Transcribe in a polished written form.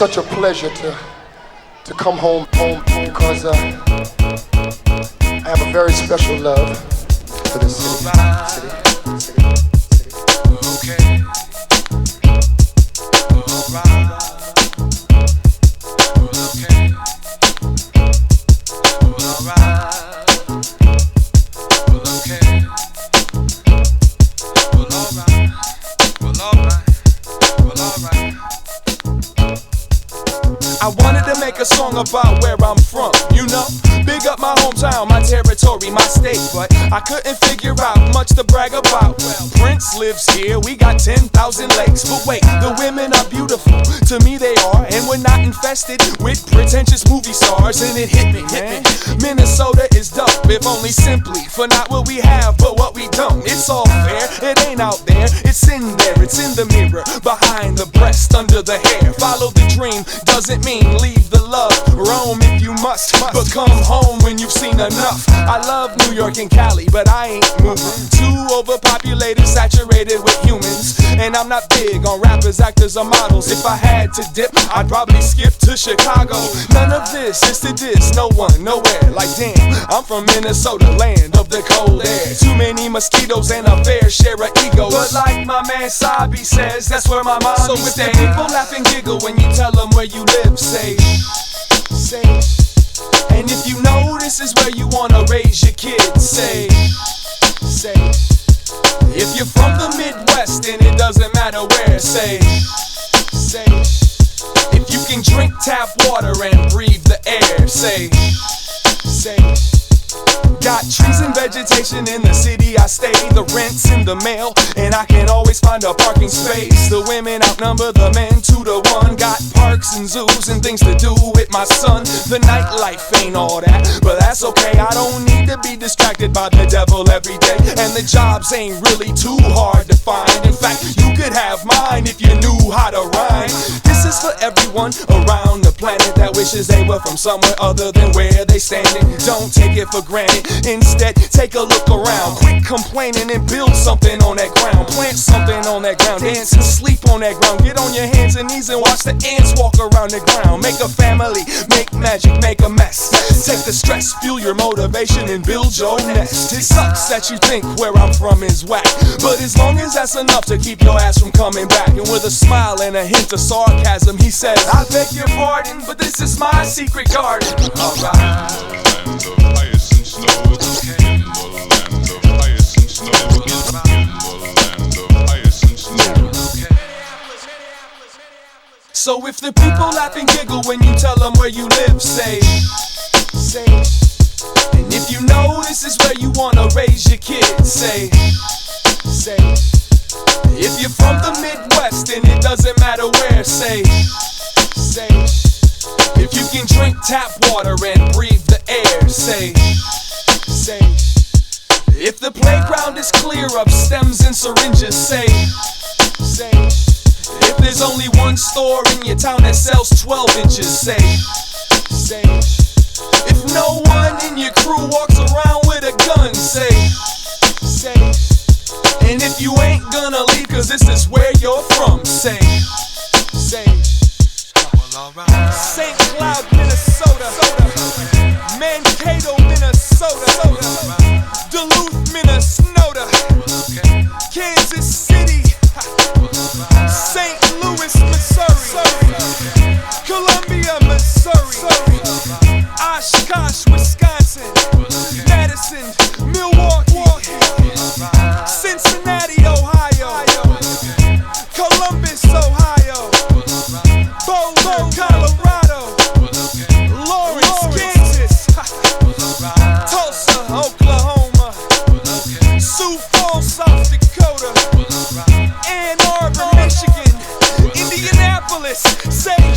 such a pleasure to come home because I have a very special love for this city. Okay. Alright. Okay. Alright. Okay. Alright. I wanted to make a song about where I'm from, you know? Big up my hometown, my territory, my state, but I couldn't figure out much to brag about. Well, Prince lives here, we got 10,000 lakes, but wait, the women are beautiful, to me they are, and we're not infested with pretentious movie stars, and it hit me, Minnesota is dope, if only simply for not what we have, but what we don't. It's all fair, it ain't out there, it's in there, it's in the mirror, behind the breast, under the hair. Follow the dream, doesn't mean leave the love. Roam if you must, but come home when you've seen enough. I love New York and Cali, but I ain't moving. Too overpopulated, saturated with humans. And I'm not big on rappers, actors, or models. If I had to dip, I'd probably skip to Chicago. None of this is to diss, no one, nowhere. Like damn, I'm from Minnesota, land of the cold air. Too many mosquitoes and a fair share of egos. But like my man Sabi says, that's where my mommy so if the people laugh and giggle when you tell them where you live, say. And if you know this is where you wanna raise your kids, say. If you're from the Midwest and it doesn't matter where, say. If you can drink tap water and breathe the air, say. Got trees and vegetation in the city I stay. The rent's in the mail, and I can always find a parking space. The women outnumber the men 2-to-1. Got parks and zoos and things to do with my son. The nightlife ain't all that, but that's okay. I don't need to be distracted by the devil every day. And the jobs ain't really too hard to find. In fact, you could have mine if you knew how to rhyme. This is for everyone around the planet that wishes they were from somewhere other than where they standing. Don't take it for granted. Instead, take a look around. Quit complaining and build something on that ground. Plant something on that ground. Dance and sleep on that ground. Get on your hands and knees and watch the ants walk around the ground. Make a family, make magic, make a mess. Take the stress, fuel your motivation, and build your nest. It sucks that you think where I'm from is whack, but as long as that's enough to keep your ass from coming back. And with a smile and a hint of sarcasm, he says, I beg your pardon, but this is my secret garden. Alright. So if the people laugh and giggle when you tell them where you live, say. And if you know this is where you wanna raise your kids, say. If you're from the Midwest and it doesn't matter where, say. If you can drink tap water and breathe the air, say. If the playground is clear of stems and syringes, say. If there's only one store in your town that sells 12 inches, say. If no one in your crew walks around with a gun, say. And if you ain't gonna leave cause this is where you're from, say. St. Cloud, Minnesota. Mankato, Minnesota. Duluth, Minnesota. Kansas City. St. Louis, Missouri. Columbia, Missouri. Oshkosh, Wisconsin. Madison, Milwaukee. Cincinnati, Ohio. Columbus, Ohio. Boulder, Colorado. Lawrence, Kansas. Tulsa, Oklahoma. Sioux Falls, South Dakota. Ann Arbor, Michigan. Indianapolis, St.